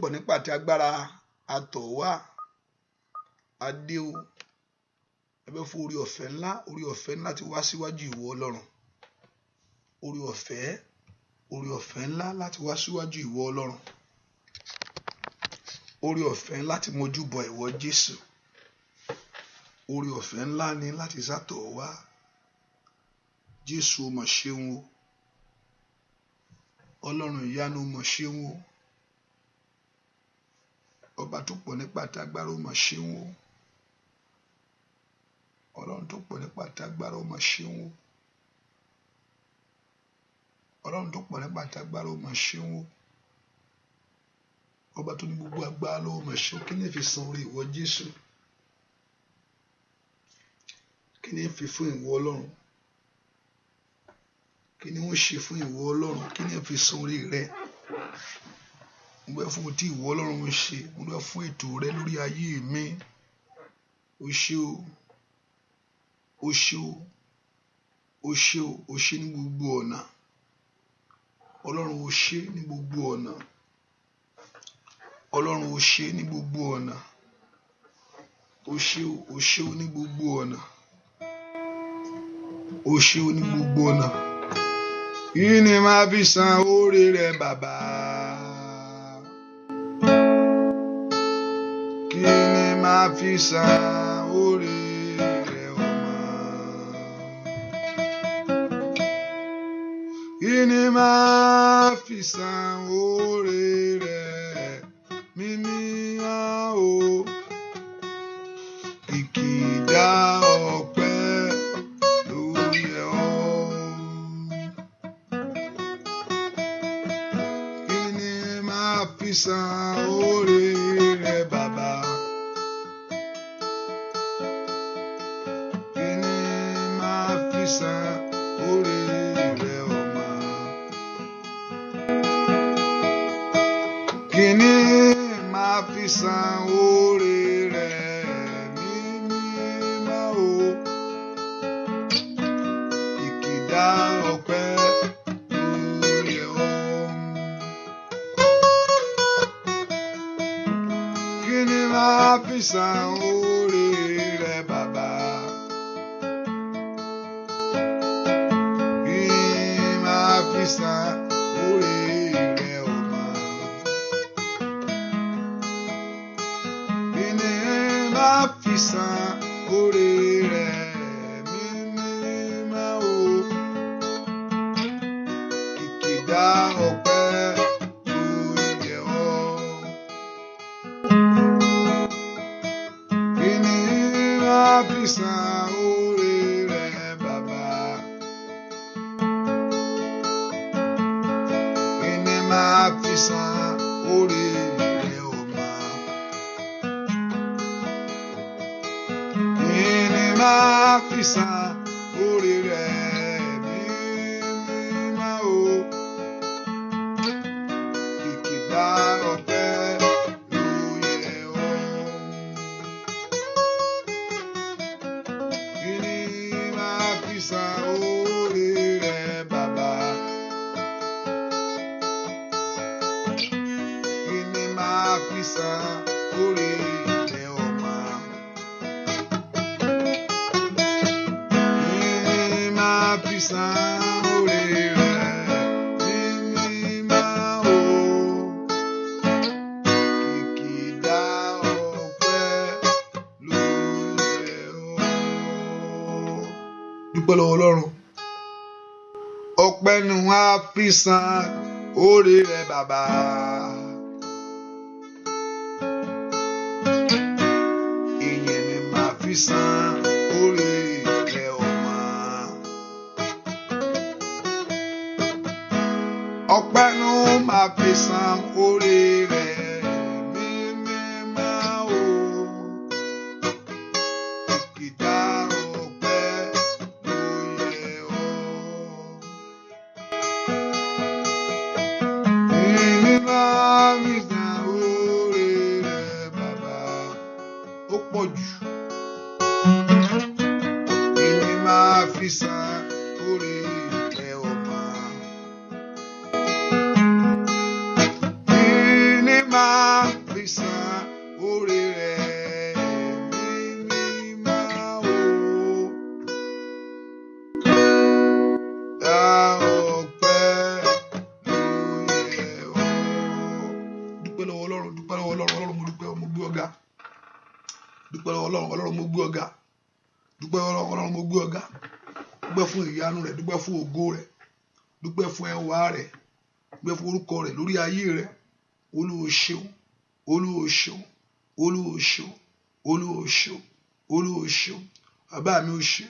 pọ̀ nípa ti agbára àtọ̀wá adé o ẹ bẹ̀ fún orí ọ̀fẹ́ ńlá láti wá síwájú ìwọ Ọlọ́run, orí ọ̀fẹ́ ńlá láti wá síwájú ìwọ Ọlọ́run, orí ọ̀fẹ́ láti mójúbọ ìwọ Jésù, orí ọ̀fẹ́ ńlá ni láti sátọ̀ wá. Jésù o mà ṣeun o, Ọlọ́run ìyanu o mà ṣeun o, ọba tó pọ̀ nípa tágbára o mà ṣeun o, Ọlọ́run tó pọ̀ nípa tágbára o mà ṣeun o, Ọlọ́run tó pọ̀ nípa tágbára o mà ṣeun o, ọba tó ní gbogbo agbára ló mà ṣeun. Kí ni fi san orí ìwọ Jésù? Kí ni fi fún ìwọ Ọlọ́run? Kí ni wọ́n ṣe fún ìwọ Ọlọ́run? Kí ni fi san orí rẹ? Mo bẹ̀ fún ohun tí ìwọ Ọlọ́run ń ṣe, mo bẹ̀ fún ètò rẹ lórí ayé mi. O ṣé o, o ṣé o, o ṣé o, o ṣé ní gbogbo ọ̀nà. Ọlọ́run o ṣé ní gbogbo ọ̀nà. Ọlọ́run o ṣé ní gbogbo ọ̀nà. O ṣé o ní gbogbo ọ̀nà. O ṣé o ní gbogbo ọ̀nà. Kí ni máa fi san oore rẹ bàbá? Kí ni máa fi san oore rẹ ọmọ? Kí ni máa fi san oore rẹ mímí o? Ìkìdá ọpẹ́ ló yẹ ọ́. Kí ni máa fi san oore rẹ bàbá? Kí ni máa fi san oore rẹ ọmọ? Kí ni máa fi san oore rẹ mímọ́ o? Ìkìdá ọpẹ́ ló yẹ ọ́. Kí ni máa fi san oore rẹ bàbá? Kí ni máa fi san oore rẹ ọmọ? Kí ni máa fi san oore rẹ mímọ́ o? Ìkìdá ọpẹ́ ló yẹ ọ́. Kí ni máa fi san oore rẹ bàbá? Kí ni máa fi san oore rẹ ọmọ? Kí ni máa fi san oore rẹ mímọ́ o? Ìkìdá ọpẹ́ ló yẹ ọ́. Kí ni máa fi san oore rẹ bàbá? Kí ni máa fi san oore rẹ ọmọ? Kí ni máa fi san oore rẹ mímọ́ o? Ìkìdá ọpẹ́ ló yẹ ọ́. Dúpẹ́ lọ́wọ́ Ọlọ́run. Ọpẹ́ ni wọ́n á fi san oore rẹ bàbá. Ìyìn ni màá fi san oore rẹ ọmọ. Ọpẹ́ ni wọ́n máa fi san oore rẹ mímọ́ o. Ìkìdá ọpẹ́ ló yẹ ọ́. Ìyìn máa fi san oore rẹ bàbá. Ó pọ̀ jù. Ìyìn máa fi san oore rẹ ọmọ. Ìyìn máa dúpẹ́ lọ́wọ́ Ọlọ́run, dúpẹ́ lọ́wọ́ Ọlọ́run, Ọlọ́run mo dúpẹ́, mo gbé ọ̀gá. Dúpẹ́ lọ́wọ́ Ọlọ́run, Ọlọ́run mo gbé ọ̀gá. Dúpẹ́ lọ́wọ́ Ọlọ́run, mo gbé ọ̀gá. Dúpẹ́ fún ìyanu rẹ̀, dúpẹ́ fún ògo rẹ̀, dúpẹ́ fún ẹwà rẹ̀, dúpẹ́ fún orúkọ rẹ̀ lórí ayé rẹ̀. Olúwa ṣeun, Olúwa ṣeun, Olúwa ṣeun, Olúwa ṣeun, Olúwa ṣeun. Bàbá mi ó ṣe,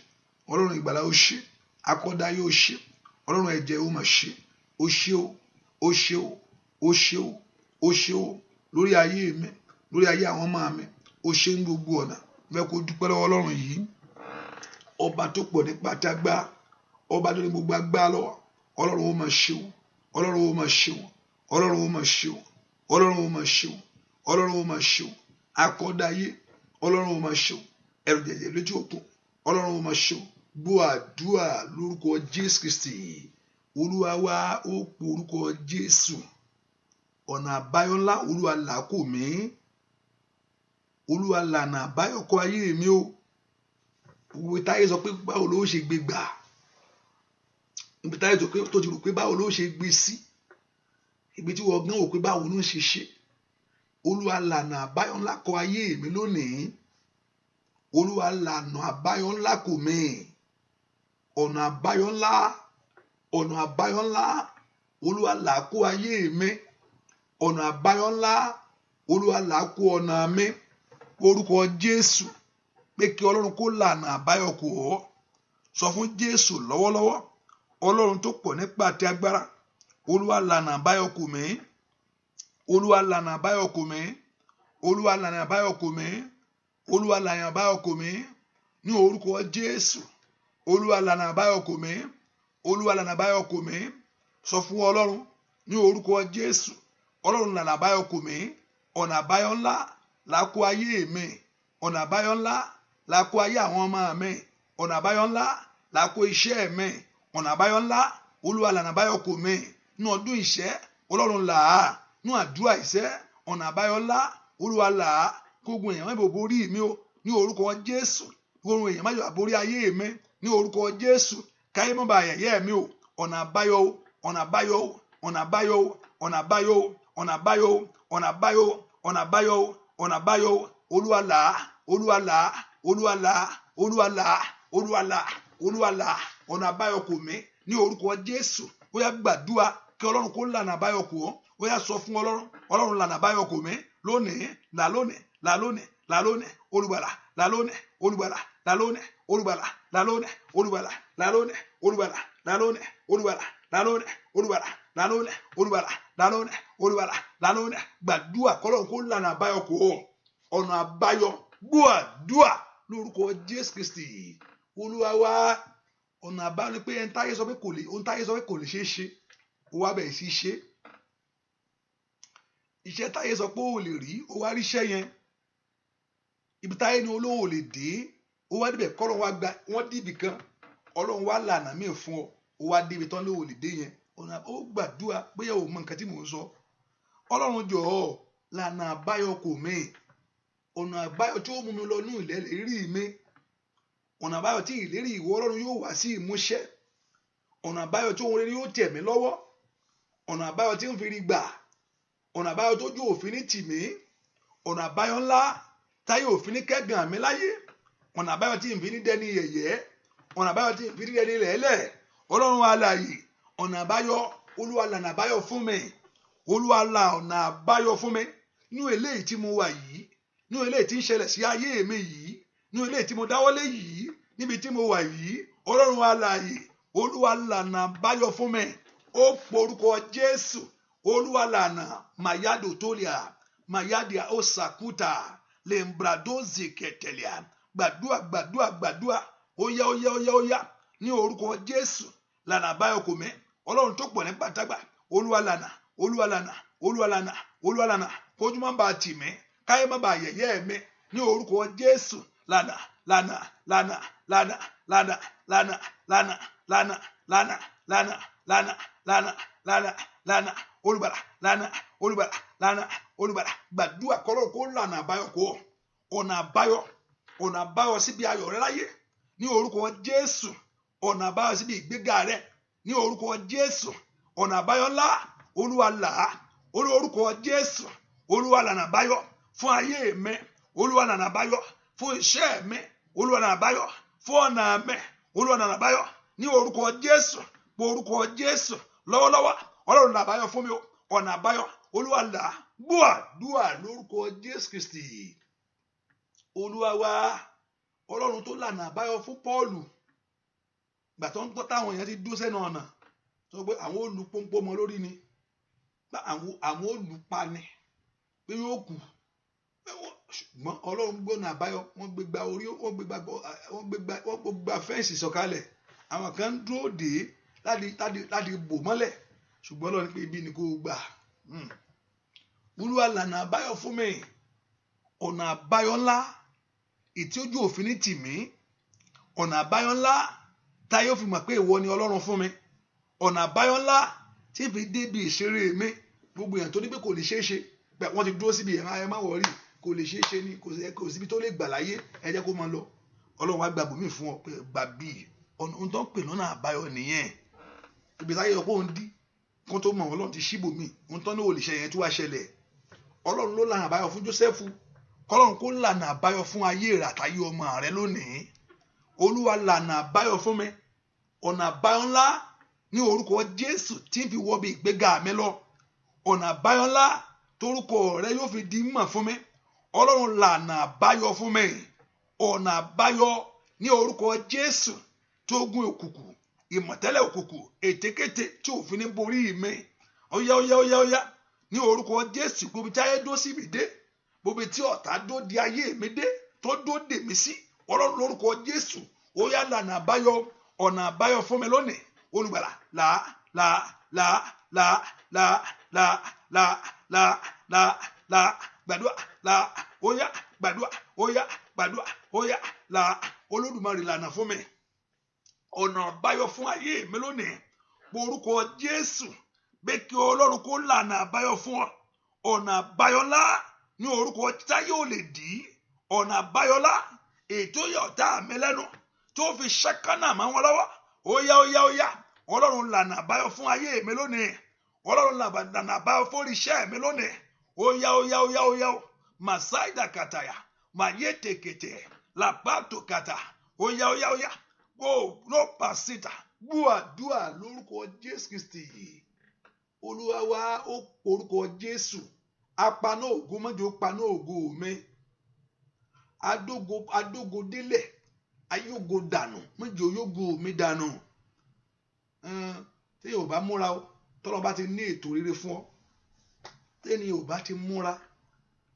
Ọlọ́run ìgbàlà ó ṣe, akọ́dá yóò ṣe, Ọlọ́run ẹ̀jẹ̀ ó máa ṣe, ó ṣe ó, ó ṣe ó, ó ṣe ó, ó ṣe ó lórí ayé mi, lórí ayé àwọn ọmọ mi, ó ṣe ní gbogbo ọ̀nà. Fẹ́ kó dúpẹ́ lọ́wọ́ Ọlọ́run yìí, ọba tó pọ̀ nípa tágbá, ọba tó ní gbogbo agbára lọ́wọ́. Ọlọ́run ó máa ṣe ó, Ọlọ́run ó máa ṣe ó, Ọlọ́run ó máa ṣe ó, Ọlọ́run ó máa ṣe ó, Ọlọ́run ó máa ṣe ó, akọ́dáyé, Ọlọ́run ó máa ṣe ó, ẹ̀rù jẹ̀jẹ̀ lójú òkun, Ọlọ́run ó máa ṣe ó. Gbọ́ àdúrà lórúkọ Jésù Kristi. Olúwa wa ó po orúkọ Jésù. Ọ̀nà àbáyọ ńlá Olúwa là kò mí. Olúwa lànà àbáyọ kọ ayé mi o. Òwe táyé sọ pé báwo ló ṣe gbé gbà. Ibi táyé sọ pé tó ti rò pé báwo ló ṣe gbé sí. Ibi tí wọ́n gán wò pé báwo ló ṣe ṣe. Olúwa lànà àbáyọ ńlá kọ ayé mi lónìí. Olúwa lànà àbáyọ ńlá kò mí. Ọ̀nà àbáyọ ńlá, ọ̀nà àbáyọ ńlá, Olúwa là kó ayé mi. Ọ̀nà àbáyọ ńlá, Olúwa là kó ọ̀nà mi. Orúkọ Jésù pé kí Ọlọ́run kó lànà àbáyọ kò ọ́. Sọ fún Jésù lọ́wọ́lọ́wọ́, Ọlọ́run tó pọ̀ nípa àti agbára, Olúwa lànà àbáyọ kò mí. Olúwa lànà àbáyọ kò mí. Olúwa lànà àbáyọ kò mí. Olúwa lànà àbáyọ kò mí. Ní orúkọ Jésù, Olúwa lànà àbáyọ kò mí. Olúwa lànà àbáyọ kò mí. Sọ fún Ọlọ́run ní orúkọ Jésù, Ọlọ́run lànà àbáyọ kò mí. Ọ̀nà àbáyọ ńlá là kó ayé mi. Ọ̀nà àbáyọ ńlá là kó ayé àwọn ọmọ mi. Ọ̀nà àbáyọ ńlá là kó iṣẹ́ mi. Ọ̀nà àbáyọ ńlá, Olúwa lànà àbáyọ kò mí. Ní ọdún ìṣẹ́, Ọlọ́run là á. Ní àdúrà ìṣẹ́, ọ̀nà àbáyọ ńlá, Olúwa là á. Kógun èèyàn má bò borí mi o. Ní orúkọ Jésù. Kógun èèyàn má yọ borí ayé mi. Ní orúkọ Jésù. Káyé má ba yẹ̀yẹ́ mi o. Ọ̀nà àbáyọ o. Ọ̀nà àbáyọ o. Ọ̀nà àbáyọ o. Ọ̀nà àbáyọ o. Ọ̀nà àbáyọ o. Ọ̀nà àbáyọ o. Ọ̀nà àbáyọ o. Ọ̀nà àbáyọ o. Olúwa là á. Olúwa là á. Olúwa là á. Olúwa là á. Olúwa là á. Olúwa là á. Ọ̀nà àbáyọ kò mí. Ní orúkọ Jésù. Ó yá gbàdúrà kí Ọlọ́run kó lànà àbáyọ kò ọ́. Ó yá sọ fún Ọlọ́run, Ọlọ́run lànà àbáyọ kò mí. Lónìí, là lónìí, là lónìí, là lónìí, olùgbàlà, là lónìí, olùgbàlà, là lónìí, olùgbàlà, là lónìí, olùgbàlà, là lónìí, olùgbàlà, là lónìí, olùgbàlà, là lónìí, olùgbàlà, là lónìí, olùgbàlà, là lónìí, olùgbàlà, là lónìí. Gbàdúrà k'Ọlọ́run kó lànà àbáyọ kò ọ́. Ọ̀nà àbáyọ, gbọ́ àdúrà lórúkọ Jésù Kristi. Olúwa wa, ọ̀nà àbáyọ ni pé ẹni táyé sọ pé kò lè, ohun táyé sọ pé kò lè ṣeé ṣe, ó wá bẹ̀rẹ̀ sí ṣe. Iṣẹ́ táyé sọ pé ó lè rí, ó wá ríṣẹ́ yẹn. Ibi táyé ni olówó ò lè dé, ó wá débẹ̀ k'Ọlọ́run wá gba, wọ́n dìbì kan, Ọlọ́run wá lànà míì fún ọ, ó wá débi tán lówó lè dé yẹn. Ọ̀nà ó gbàdúrà bóyá ò mọ nǹkan tí mò ń sọ. Ọlọ́run jọ̀ọ́ lànà àbáyọ kò mí. Ọ̀nà àbáyọ tí ó mú mi lọ ní ìlérí mi. Ọ̀nà àbáyọ tí ìlérí ìwọ Ọlọ́run yóò wá sí ìmúṣẹ. Ọ̀nà àbáyọ tí ohun rere yóò tẹ̀ mí lọ́wọ́. Ọ̀nà àbáyọ tí ń fi rí gbà. Ọ̀nà àbáyọ tó jó òfin ní tì mí. Ọ̀nà àbáyọ ńlá táyé òfin ní kẹ́gàn mi láyé. Ọ̀nà àbáyọ tí ń fi ní dẹni yẹ̀yẹ́. Ọ̀nà àbáyọ tí ń fi ní dẹni lẹ́lẹ̀. Ọlọ́run alààyè. Ọ̀nà àbáyọ, Olúwa lànà àbáyọ fún mi. Olúwa là ọ̀nà àbáyọ fún mi. Ní eléyìí tí mo wà yìí. Ní eléyìí tí ń ṣẹlẹ̀ sí ayé mi yìí. Ní eléyìí tí mo dáwọ́lé yìí. Níbi tí mo wà yìí. Ọlọ́run alààyè. Olúwa lànà àbáyọ fún mi. Ó porúkọ Jésù. Olúwa lànà mayado tolia. Mayadia osakuta. Lembradozi ketelia. Gbàdúà, gbàdúà, gbàdúà. Óyá, óyá, óyá, óyá. Ní orúkọ Jésù. Lànà àbáyọ kò mí. Ọlọ́run tó pọ̀ ní pátágbà. Olúwa lànà. Olúwa lànà. Olúwa lànà. Olúwa lànà. Kójú má bàa tì mí. Káyé má bàa yẹ̀yẹ́ mi. Ní orúkọ Jésù. Lànà, lànà, lànà, lànà, lànà, lànà, lànà, lànà, lànà, lànà, lànà, lànà, lànà, lànà, olùgbàlà, lànà, olùgbàlà, lànà, olùgbàlà. Gbàdúrà k'Ọlọ́run kó lànà àbáyọ kò ọ́. Ọ̀nà àbáyọ, ọ̀nà àbáyọ síbi ayọ̀ rẹ láyé. Ní orúkọ Jésù. Ọ̀nà àbáyọ síbi ìgbéga rẹ. Ní orúkọ Jésù. Ọ̀nà àbáyọ ńlá, Olúwa là á. Orúkọ Jésù. Olúwa lànà àbáyọ fún ayé mi, Olúwa lànà àbáyọ fún iṣẹ́ mi, Olúwa lànà àbáyọ fún ọ̀nà mi, Olúwa lànà àbáyọ ní orúkọ Jésù, orúkọ Jésù. Lọ́wọ́lọ́wọ́ Ọlọ́run lànà àbáyọ fún mi o, ọ̀nà àbáyọ Olúwa là gbọ́ àdúrà lórúkọ Jésù Kristi. Olúwa wa, Ọlọ́run tó lànà àbáyọ fún Pọ́ọ̀lù gbà tó ń gbọ́ táwọn èèyàn ti dúró sẹ́nu ọ̀nà tó pé àwọn olùpọ́npọ́ mọ lórí ni, àwọn olùpani pé yóò kù, ṣùgbọ́n Ọlọ́run gbọ́nà àbáyọ. Wọ́n gbégbá orí, wọ́n gbégbá fẹ́ǹsì sọ̀kalẹ̀, àwọn kan ń dúró dé láti bò mọ́lẹ̀, ṣùgbọ́n Ọlọ́run pé ibi ni kò gbà. Olúwa lànà àbáyọ fún mi, ọ̀nà àbáyọ ńlá ìtí ojú òfin ní tì mí, ọ̀nà àbáyọ ńlá táyé ó fi mọ̀ pé ìwọ ni Ọlọ́run fún mi, ọ̀nà àbáyọ ńlá tí fi débi ìṣeré mi. Gbogbo èèyàn tó ní pé kò lè ṣeé ṣe, pé wọ́n ti dúró síbi ẹ̀ má wọ̀rí, kò lè ṣeé ṣe ni, kò síbi tó lè gbà láyé, ẹ jẹ́ kó máa lọ. Ọlọ́run wá gbàgbọ́ mi fún ọ pé gbà bí ohun tó ń pè lọ́nà àbáyọ nìyẹn. Ibi táyé ọ̀pọ̀ ń dí kó tó mọ̀ Ọlọ́run ti ṣíbò mí, ohun tó ní ò lè ṣe yẹn tó wá ṣẹlẹ̀. Ọlọ́run ló lànà àbáyọ fún Jósẹ́fù, kọ́lọ́run kó lànà àbáyọ fún ayé rẹ̀ àtayé ọmọ rẹ̀ lónìí. Olúwa lànà àbáyọ fún mi, ọ̀nà àbáyọ ńlá ní orúkọ Jésù tí ń fi wọ́ bí ìgbéga mi lọ, ọ̀nà àbáyọ ńlá torúkọ rẹ̀ yóò fi di mọ̀ fún mi. Ọlọ́run lànà àbáyọ fún mi, ọ̀nà àbáyọ ní orúkọ Jésù tó gún òkùnkùn, ìmọ̀tẹ́lẹ̀ òkùnkùn, ètekéte tí òfin ní borí mi. Óyá ní orúkọ Jésù, gbogbo tí ayé dó sí mi dé, gbogbo tí ọ̀tá dó di ayé mi dé, tó dó dè mí sí, Ọlọ́run lórúkọ Jésù, ó yá lànà àbáyọ, ọ̀nà àbáyọ fún mi lónìí. Olùgbàlà gbàdúrà óyá gbàdúrà Olódùmarè lànà fún mi, ọ̀nà àbáyọ fún ayé mi lónìí. Orúkọ Jésù, bẹ́ẹ̀ kí Ọlọ́run kó lànà àbáyọ fún ọ, ọ̀nà àbáyọ ńlá ní orúkọ táyé ò lè dí, ọ̀nà àbáyọ ńlá ètò ọ̀tá mi lẹ́nu tó fi ṣẹ́kánà máa wọn lọ́wọ́. Óyá Ọlọ́run lànà àbáyọ fún ayé mi lónìí, Ọlọ́run lànà àbáyọ fún iṣẹ́ mi lónìí. Óyá màsáìdà kàtàyà màyété kètè làpàtó kàtà. Óyá ló pàṣítà gbúàdúà lórúkọ Jésù Kristi. Olúwa wa, ó orúkọ Jésù, apaná ògo mọ́jọ paná ògo mi, adógo délẹ̀, ayógo dànù mọ́jọ yógo mi dànù. Tí yóò bá múra o, tọ́lọ́ bá ti ní ètò rere fún ọ, tẹ́ni yóò bá ti múra,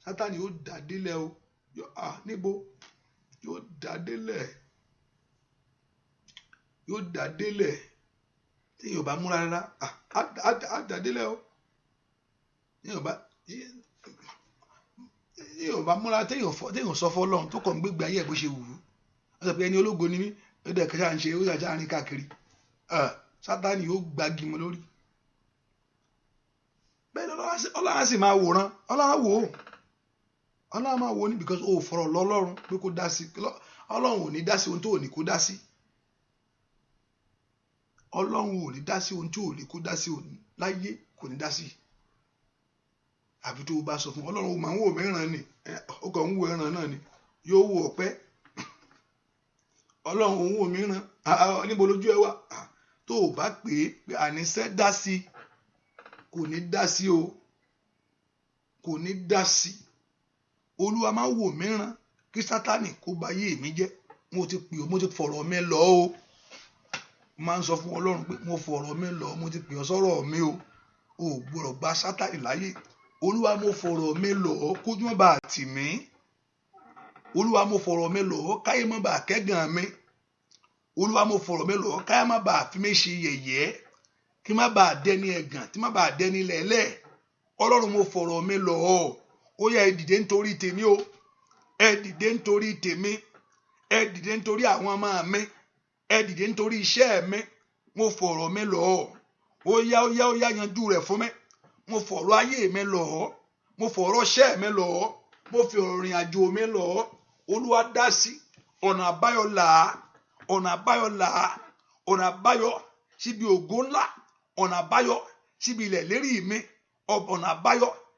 Sátánì yóò dá délẹ̀ o. Níbo yóò dá délẹ̀, tí yóò bá múra rárá, á dá délẹ̀ o. Tí yóò bá múra, téèyàn sọ fọ́ Ọlọ́run tó kàn ń gbégbé ayé ẹ̀ bó ṣe wù ú, wọ́n sọ pé ẹni ológo ni mí, ó dẹ̀ kẹ́sà ń ṣe, ó yàjà rìn káàkiri, Sátánì yóò gbági mọ́ lórí. Bẹ́ẹ̀ Ọlọ́run á sì máa wòran, Ọlọ́run máa wò ní, because ó fọ̀rọ̀ lọ́lọ́run pé kó dá sí. Ọlọ́run ò ní dá sí ohun tó ò ní kó dá sí. Ọlọ́run ò ní dá sí ohun tí ò ní kó dá sí láyé, kò ní dá sí. Àbí tó o bá sọ fún Ọlọ́run, ó máa ń wò mẹ́ràn ni, ó kàn ń wò ẹran náà ni, yóò wò ọpẹ́. Ọlọ́run òun wò mìíràn, níbo lójú ẹ wà? Tó o bá pè é pé àníṣe dá sí, kò ní dá sí o, kò ní dá sí. Olúwa máa wò mìíràn kí Sátánì kó ba ayé mi jẹ́. Mo ti pè ọ́, mo ti fọ̀rọ̀ mi lọ o. Máa ń sọ fún Ọlọ́run pé mo fọ̀rọ̀ mi lọ, mo ti pè ọ́ sọ́rọ̀ mi o. O gbọ́dọ̀ gba Sátánì láyé. Olúwa, mo fọ̀rọ̀ mi lọ kójú má bàa tì mí. Olúwa, mo fọ̀rọ̀ mi lọ káyé má bàa kẹ́gàn mi. Olúwa, mo fọ̀rọ̀ mi lọ káyé má bàa fi mí ṣe yẹ̀yẹ́, kí má bàa dẹni ẹ̀gàn, tí má bàa dẹni lẹ́lẹ̀. Ọlọ́run, mo fọ̀rọ̀ mi lọ. Ó yá, ẹ dìde nítorí tèmi o, ẹ dìde nítorí tèmi, ẹ dìde nítorí àwọn ọmọ mi, ẹ dìde nítorí iṣẹ́ mi. Mo fọ̀rọ̀ mi lọ. Ó yá yanjú rẹ̀ fún mi. Mo fọ̀rọ̀ ayé mi lọ, mo fọ̀rọ̀ iṣẹ́ mi lọ, mo fi ọ̀rọ̀ ìrìn àjò mi lọ. Olúwa dá sí, ọ̀nà àbáyọ là, ọ̀nà àbáyọ là, ọ̀nà àbáyọ síbi ògo ńlá, ọ̀nà àbáyọ síbi ilẹ̀ lérí mi, ọ̀nà àbáyọ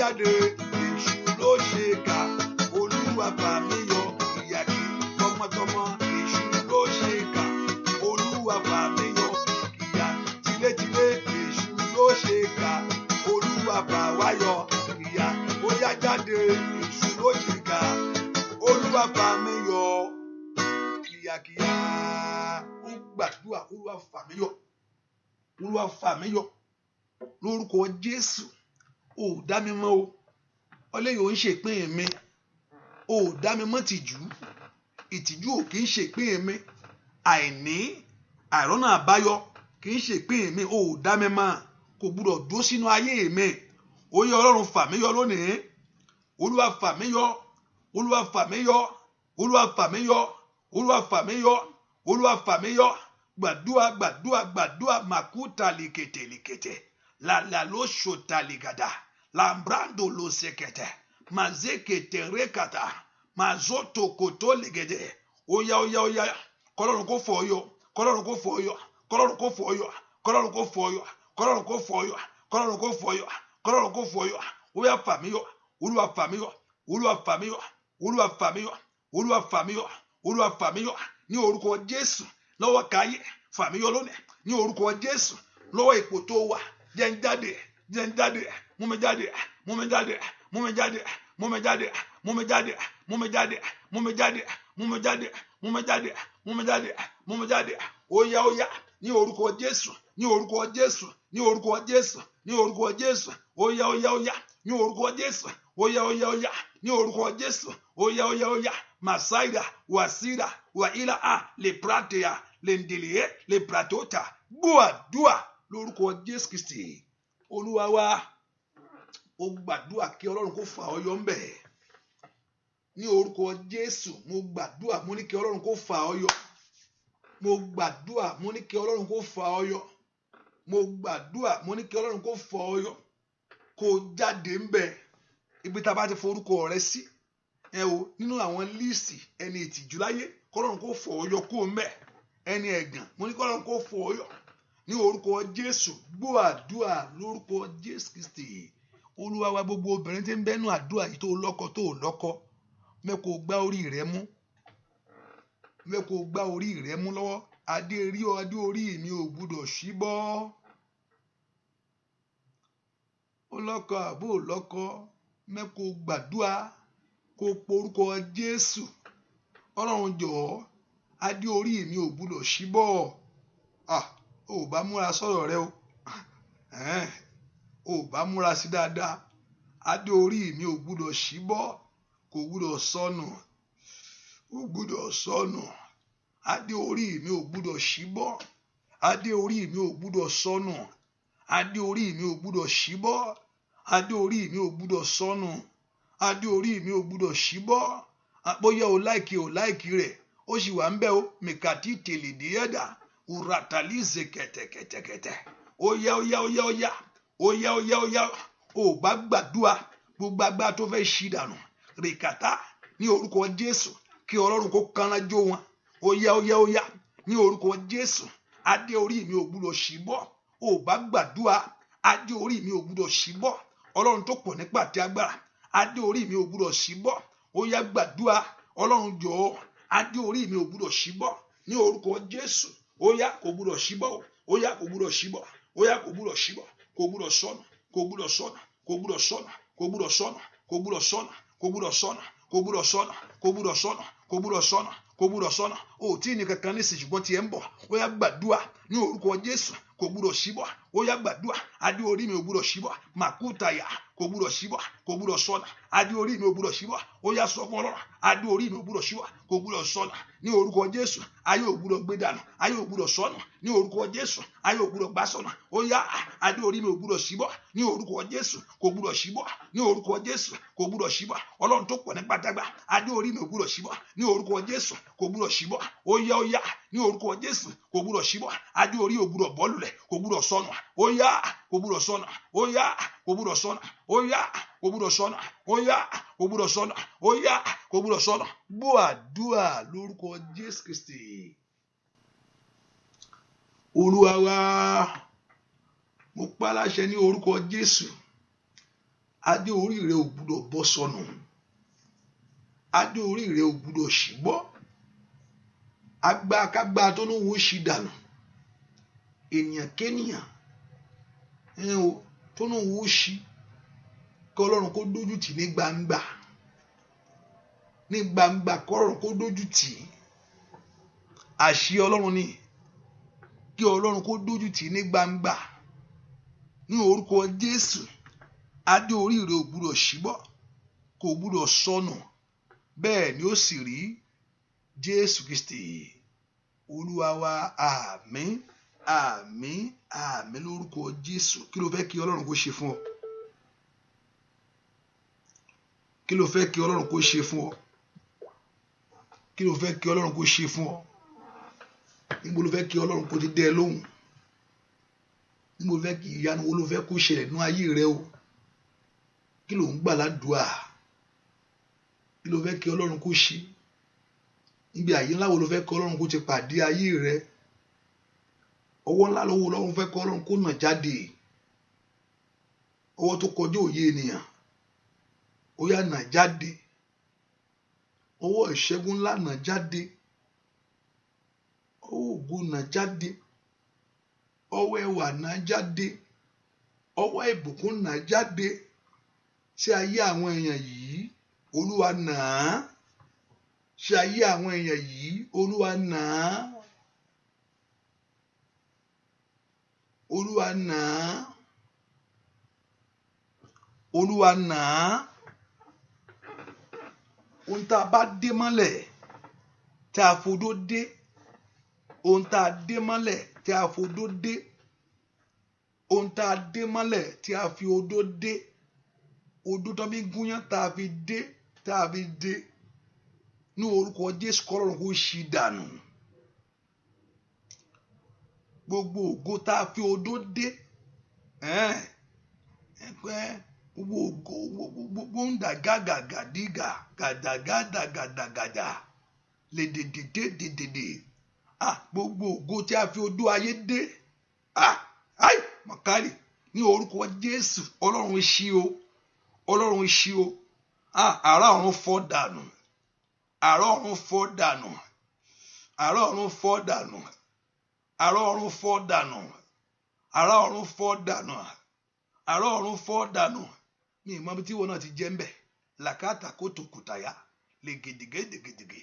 jáde èṣù ló ṣe kà Olúwa fà mí yọ ìyà kí tọmọtọmọ èṣù ló ṣe kà Olúwa fà mí yọ ìyà tilétilé èṣù ló ṣe kà Olúwa fà wá yọ ìyà ó yá jáde èṣù ló ṣe kà Olúwa fà mí yọ kíákíá ó gbàdúrà Olúwa fà mí yọ Olúwa fà mí yọ lórúkọ Jésù ó dá mi mọ́ o ọlẹ́yìn ò ń ṣèpín mi ó dá mi mọ́ ìtìjú ò kì í ṣèpín mi àìní àìrọ́nà àbáyọ kì í ṣèpín mi ó dá mi mọ́ kò gbúdọ̀ dúró sínú ayé mi ó yẹ Ọlọ́run fà mí yọ lónìí Olúwa fà mí yọ Olúwa fà mí yọ Olúwa fà mí yọ Olúwa fà mí yọ Olúwa fà mí yọ gbàdúrà màkúta lìkètè la ló ṣòta lìgàdà lambrando ló ṣèkẹtẹ mazekete rekata mazoto kòtó lìgẹdẹ óyá kọ́lọ́run kó fọ̀ yọ kọ́lọ́run kó fọ̀ yọ kọ́lọ́run kó fọ̀ yọ kọ́lọ́run kó fọ̀ yọ kọ́lọ́run kó fọ̀ yọ kọ́lọ́run kó fọ̀ yọ kọ́lọ́run kó fọ̀ yọ óyá fà mí yọ Olúwa fà mí yọ Olúwa fà mí yọ Olúwa fà mí yọ Olúwa fà mí yọ Olúwa fà mí yọ ní orúkọ Jésù lọ́wọ́ káyé fà mí yọ lónìí ní orúkọ Jésù lọ́wọ́ ipò tó wà jẹ́ ń jáde mú mi jáde mú mi jáde mú mi jáde mú mi jáde mú mi jáde mú mi jáde mú mi jáde mú mi jáde mú mi jáde mú mi jáde mú mi jáde óyá ní orúkọ Jésù ní orúkọ Jésù ní orúkọ Jésù ní orúkọ Jésù óyá ní orúkọ Jésù óyá ní orúkọ Jésù óyá masaida wasira waila le pratea le ndelie le pratota gbàdúà lórúkọ Jésù Kristi Olúwa wa ó gbàdúà kí Ọlọ́run kó fà ọ́ yọ ńbẹ̀ ní orúkọ Jésù mo gbàdúà mo ní kí Ọlọ́run kó fà ọ́ yọ mo gbàdúà mo ní kí Ọlọ́run kó fà ọ́ yọ mo gbàdúà mo ní kí Ọlọ́run kó fà ọ́ yọ kó jáde ńbẹ̀ ibi tá a bá ti forúkọ rẹ sí nínú àwọn líìsì ẹni ìtìjú láyé kọ́lọ́run kó fọ̀ ọ́ yọ kó ńbẹ̀ ẹni ẹ̀gàn mo ní kọ́lọ́run kó fọ̀ ọ́ yọ ní orúkọ Jésù gbọ́ àdúà lórúkọ Jésù Kristi Olúwa wa gbogbo obìnrin tí ń bẹ́nu àdúà yìí tó lọ́kọ tó lọ́kọ mẹ́kò gbá orí rẹ mú lọ́wọ́ adé orí mi ò gbúdọ̀ ṣíbọ́ ó lọ́kọ àbó lọ́kọ mẹ́kò gbàdúà kó porúkọ Jésù Ọlọ́run jọ̀ọ́ adé orí mi ò gbúdọ̀ ṣíbọ́ ò bá múra sọ̀rọ̀ rẹ ò bá múra sí dáadáa adé orí mi ò gbúdọ̀ ṣíbọ́ kò gbúdọ̀ sọnù adé orí mi ò gbúdọ̀ ṣíbọ́ adé orí mi ò gbúdọ̀ sọnù adé orí mi ò gbúdọ̀ ṣíbọ́ adé orí mi ò gbúdọ̀ sọnù adé orí mi ò gbúdọ̀ ṣíbọ́ bóyá o láìkì rẹ̀ ó sì wà ń bẹ́ o mẹ̀kàtí tèlèdéyàdà uratalize kẹ̀tẹ̀kẹ̀tẹ̀kẹ̀tẹ̀ óyá ó bá gbàdúà gbogbo agbára tó fẹ́ ṣí dànù rìkàtà ní orúkọ Jésù kí Ọlọ́run kó kanlájó wọn óyá ní orúkọ Jésù adé orí mi ò gbúdọ̀ ṣíbọ́ ó bá gbàdúà adé orí mi ò gbúdọ̀ ṣíbọ́ Ọlọ́run tó pọ̀ nípa àti agbára adé orí mi ò gbúdọ̀ ṣíbọ́ óyá gbàdúà Ọlọ́run jọ̀ọ́ adé orí mi ò gbúdọ̀ ṣíbọ́ ní orúkọ Jésù óyá kò gbúdọ̀ ṣíbọ́ óyá kò gbúdọ̀ ṣíbọ́ óyá kò gbúdọ̀ ṣíbọ́ kò gbúdọ̀ sọnù kò gbúdọ̀ sọnù kò gbúdọ̀ sọnù kò gbúdọ̀ sọnù kò gbúdọ̀ sọnù kò gbúdọ̀ sọnù kò gbúdọ̀ sọnù kò gbúdọ̀ sọnù kò gbúdọ̀ sọnù kò gbúdọ̀ sọnù ó tí ní kankan ní ìsìn ṣùgbọ́n tiẹ̀ ń bọ̀ óyá gbàdúà ní orúkọ Jésù kò gbúdọ̀ ṣíbọ́ óyá gbàdúà adé orí mi ò gbúdọ̀ ṣíbọ́ màkútàyà kò gbúdọ̀ ṣíbọ́ kò gbúdọ̀ sọnù adé orí mi ò gbúdọ̀ ṣíbọ́ óyá sọ fún Ọlọ́run adé orí mi ò gbúdọ̀ ṣíbọ́ kò gbúdọ̀ sọnù ní orúkọ Jésù ayé ò gbúdọ̀ gbé dànù ayé ò gbúdọ̀ sọnù ní orúkọ Jésù ayé ò gbúdọ̀ gbá sọnù óyá adé orí mi ò gbúdọ̀ ṣíbọ́ ní orúkọ Jésù kò gbúdọ̀ ṣíbọ́ ní orúkọ Jésù kò gbúdọ̀ ṣíbọ́ Ọlọ́run tó pọ̀ ní pátágbá adé orí mi ò gbúdọ̀ ṣíbọ́ ní orúkọ Jésù kò gbúdọ̀ ṣíbọ́ óyá ní orúkọ Jésù kò gbúdọ̀ ṣíbọ́ adé orí ò gbúdọ̀ bọ́lulẹ̀ kò gbúdọ̀ sọnù óyá kò gbúdọ̀ sọnù óyá kò gbúdọ̀ sọnù óyá kò gbúdọ̀ sọnù óyá kò gbúdọ̀ sọnù óyá kò gbúdọ̀ sọnù gbọ́ àdúà lórúkọ Jésù Kristi Olúwa wa mo pa láṣẹ ní orúkọ Jésù adé orí rẹ ò gbúdọ̀ bọ́ sọnù, adé orí rẹ ò gbúdọ̀ ṣì bọ́, agbákágbá tó ní wo ṣì dànù, ènìyàn kéèyàn tó ní wo ṣì, kí Ọlọ́run kó dójú tì ní gbangba, kí Ọlọ́run kó dójú tì, àṣẹ Ọlọ́run ni kí Ọlọ́run kó dójú tì ní gbangba ní orúkọ Jésù. Adé orí rẹ ò gbúdọ̀ ṣíbọ́, kò gbúdọ̀ sọnù, bẹ́ẹ̀ ni ó sì rí. Jésù Kristi Olúwa wa, àmín àmín àmín lórúkọ Jésù. Kí ló fẹ́ kí Ọlọ́run kó ṣe fún ọ? Kí ló fẹ́ kí Ọlọ́run kó ṣe fún ọ? Kí ló fẹ́ kí Ọlọ́run kó ṣe fún ọ? Níbo ló fẹ́ kí Ọlọ́run kó ti dẹ́ ẹ lóhùn? Níbo ló fẹ́ kí ìyanu wo ló fẹ́ kó ṣẹlẹ̀ nínú ayé rẹ o? Kí ló ń gbà ládùúà? Kí ló fẹ́ kí Ọlọ́run kó ṣe? Níbi àyè ńlá wo ló fẹ́ kí Ọlọ́run kó ti pàdé ayé rẹ? Ọwọ́ ńlá lọ́wọ́ Ọlọ́run fẹ́ kí Ọlọ́run kó nà jáde, ọwọ́ tó kọjá òye ènìyàn, ó yá nà jáde, ọwọ́ ìṣẹ́gun ńlá nà jáde, ọwọ́ ògo nà jáde, ọwọ́ ẹwà nà jáde, ọwọ́ ìbùkún nà jáde sí ayé àwọn èèyàn yìí. Olúwa nà á sí ayé àwọn èèyàn yìí. Olúwa nà á, Olúwa nà á, Olúwa nà á. Ohun tá a bá dé mọ́lẹ̀ tí a fodó dé, ohun tá a dé mọ́lẹ̀ tí a fodó dé, ohun tá a dé mọ́lẹ̀ tí a fi odó dé, odó tó bí gúnyán tá a fi dé, tá a fi dé ní orúkọ Jésù. kọ́lọ́run kó ṣí dànù. Gbogbo ògo tá a fi odó dé, gbogbo ògo, gbogbo ń dà gàgàgàdìgà gàdàgàdàgàdàgàdà lè dèdèdèdèdè, gbogbo ògo tí a fi odó ayé dé, mọ̀kárì ní orúkọ Jésù. Ọlọ́run ṣí o, Ọlọ́run ṣí o. Àrá ọ̀run fọ́ dànù, àrá ọ̀run fọ́ dànù, àrá ọ̀run fọ́ dànù, àrá ọ̀run fọ́ dànù, àrá ọ̀run fọ́ dànù, àrá ọ̀run fọ́ dànù. Ní ìmọ̀ bí tí wọn náà ti jẹ́ ń bẹ̀, làkàtà kótó kùtàyà lè gèdègèdègèdègè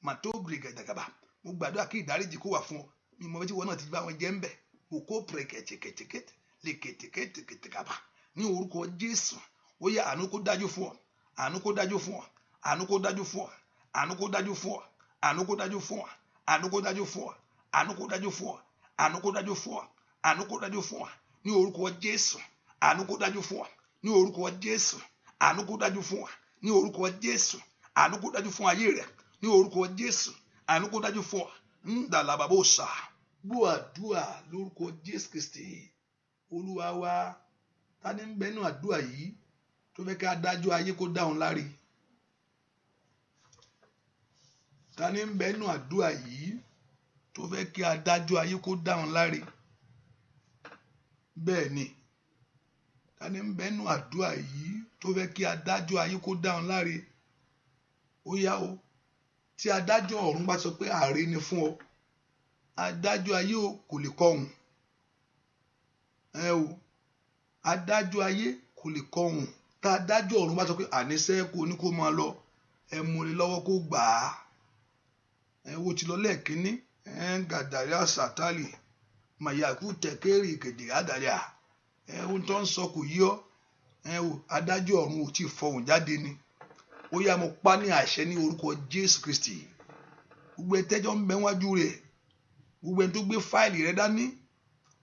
màtó gbèrègàdàgàbà. Mo gbàdúrà kí ìdáríjì kó wà fún ọ. Ní ìmọ̀ bí tí wọn náà ti bá wọn jẹ́ ń bẹ̀, òkó pèrè kẹ̀tẹ̀kẹ̀tẹ̀kẹ̀tẹ̀ lè kẹ̀tẹ̀kẹ̀tẹ̀kẹ̀tẹ̀kàbà. Ní orúkọ Jésù, ó yá àánú kó dájú fún ọ, àánú kó dájú fún ọ, àánú kó dájú fún ọ, àánú kó dájú fún ọ, àánú kó dájú fún ọ, àánú kó dájú fún ọ, àánú kó dájú fún ọ, àánú kó dájú fún ọ, àánú kó dájú fún ọ. Ní orúkọ Jésù, àánú kó dájú fún ọ. Ní orúkọ Jésù, àánú kó dájú fún ọ. Ní orúkọ Jésù, àánú kó dájú fún ayé rẹ. Ní orúkọ Jésù, àánú kó dájú fún ọ. Ndàlàbàbòsà. Gbọ́ àdúrà lórúkọ Jésù Kristi Olúwa wa. Ta ni ń bẹ nínú àdúrà yìí tó fẹ́ kí adájọ́ ayé kó dáhùn láre? Ta ni ń bẹ nínú àdúrà yìí tó fẹ́ kí adájọ́ ayé kó dáhùn láre? Bẹ́ẹ̀ ni, ta ni ń bẹ nínú àdúrà yìí tó fẹ́ kí adájọ́ ayé kó dáhùn láre? Ó yá o, tí adájọ́ ọ̀run bá sọ pé ààrẹ ni fún ọ, adájọ́ ayé kò lè kọ̀hún. O adájọ́ ayé kò lè kọ̀hún. Tá adájọ́ ọ̀run bá sọ pé àníṣe kò ní kó máa lọ, ẹ mú ni lọ́wọ́ kó gbà á. Wo ti lọ lẹ́ẹ̀kínní, gàdàrí àsàtálì màyàkú tẹ̀kẹ́rì kèdè àdàlẹ́ à. Ohun tó ń sọ kò yí ọ. Adájọ́ ọ̀run ò tí ì fọhùn jáde ni. Ó yá, mo pa ní àṣẹ ní orúkọ Jésù Kristi. Gbogbo ẹtẹ́jọ́ ń bẹ wájú rẹ̀, gbogbo ẹni tó gbé fáìlì rẹ dání,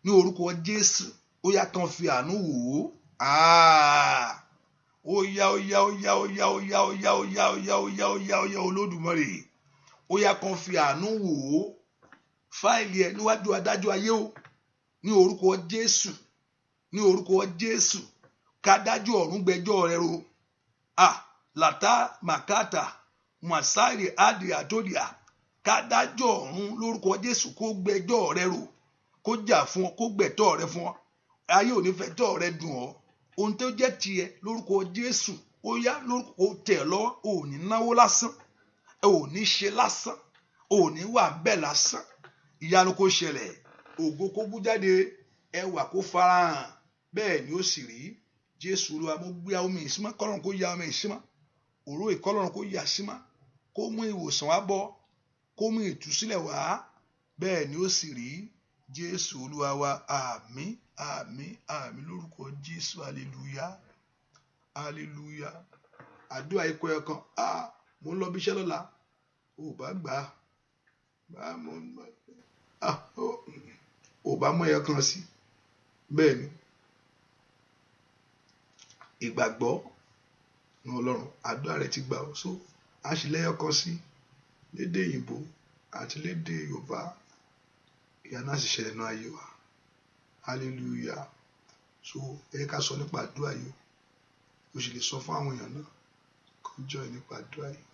ní orúkọ Jésù, ó yá kàn fi àánú wò ó. Ó yá ó yá ó yá ó yá ó yá ó yá ó yá ó yá ó yá ó yá ó yá Olódùmarè. Ó yá kàn fi àánú wò ó fáìlì ẹ níwájú adájọ́ ayé o. Ní orúkọ Jésù, ní orúkọ Jésù, kádájọ́ ọ̀run gbẹ́jọ́ rẹ ro. Làtà màkàtà màsáìrì àdì àtòdìà. Kádájọ́ ọ̀run lórúkọ Jésù kó gbẹ́jọ́ rẹ ro, kó jà fún ọ, kó gbẹ̀tọ́ rẹ fún ọ. Ayé ò ní fẹ́ tọ́ rẹ dùn ọ, ohun tó jẹ́ tiẹ̀ lórúkọ Jésù ó yá lórúkọ tẹ̀ lọ́wọ́. Ò ní náwó lásán, ò ní ṣe lásán, ò ní wà bẹ́ẹ̀ lásán. Ìyanu kó ṣẹlẹ̀, ògo kó bú jáde, ẹwà kó farahàn, bẹ́ẹ̀ ni ó sì rí. Jésù Olúwa, mo gbé omi ìsímọ́, kọ́lọ́run kó ya omi ìsímọ́, òró ìkọ́lọ́run kó ya símọ́, kó mú ìwòsàn wá bọ̀, kó mú ìtúsílẹ̀ wá, bẹ́ẹ̀ ni ó sì rí. Jésù Olúwa wa, àmín àmín àmín lórúkọ Jésù. Hallelujah hallelujah. Àdúrà ikọ̀ ẹ̀kan, mo ń lọ bí iṣẹ́ lọ́la, ò bá gbà á, ò bá mú ẹyọ kan sí, bẹ́ẹ̀ ni ìgbàgbọ́ ní Ọlọ́run, àdúrà rẹ ti gbà ọ́. So a sì lẹ́yọ kan sí lédè òyìnbó àti lédè Yorùbá, ìyanu á sì ṣẹlẹ̀ nínú ayé wa. Hallelujah. So ẹ ká sọ nípa àdúrà yìí, o sì lè sọ fún àwọn èèyàn náà kó jọ nípa àdúrà yìí.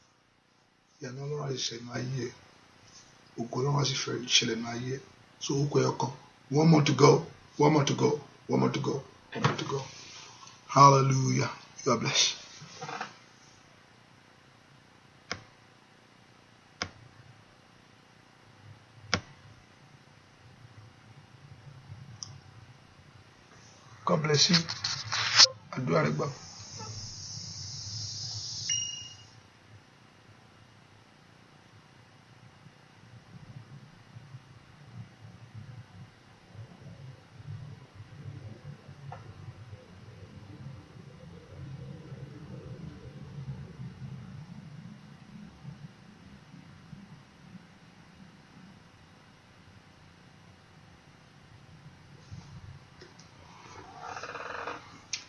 Ìyanu Ọlọ́run á sì ṣẹlẹ̀ nínú ayé ẹ, ògo Ọlọ́run á sì ṣẹlẹ̀ nínú ayé ẹ. So ó kọ ẹyọ kan, one more to go, one more to go, one more to go, one more to go. Hallelujah. You are blessed. God bless you. Àdúrà rẹ gbà.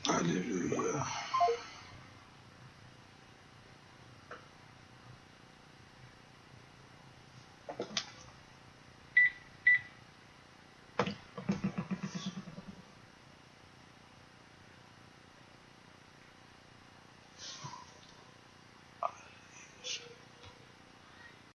Hallelujah.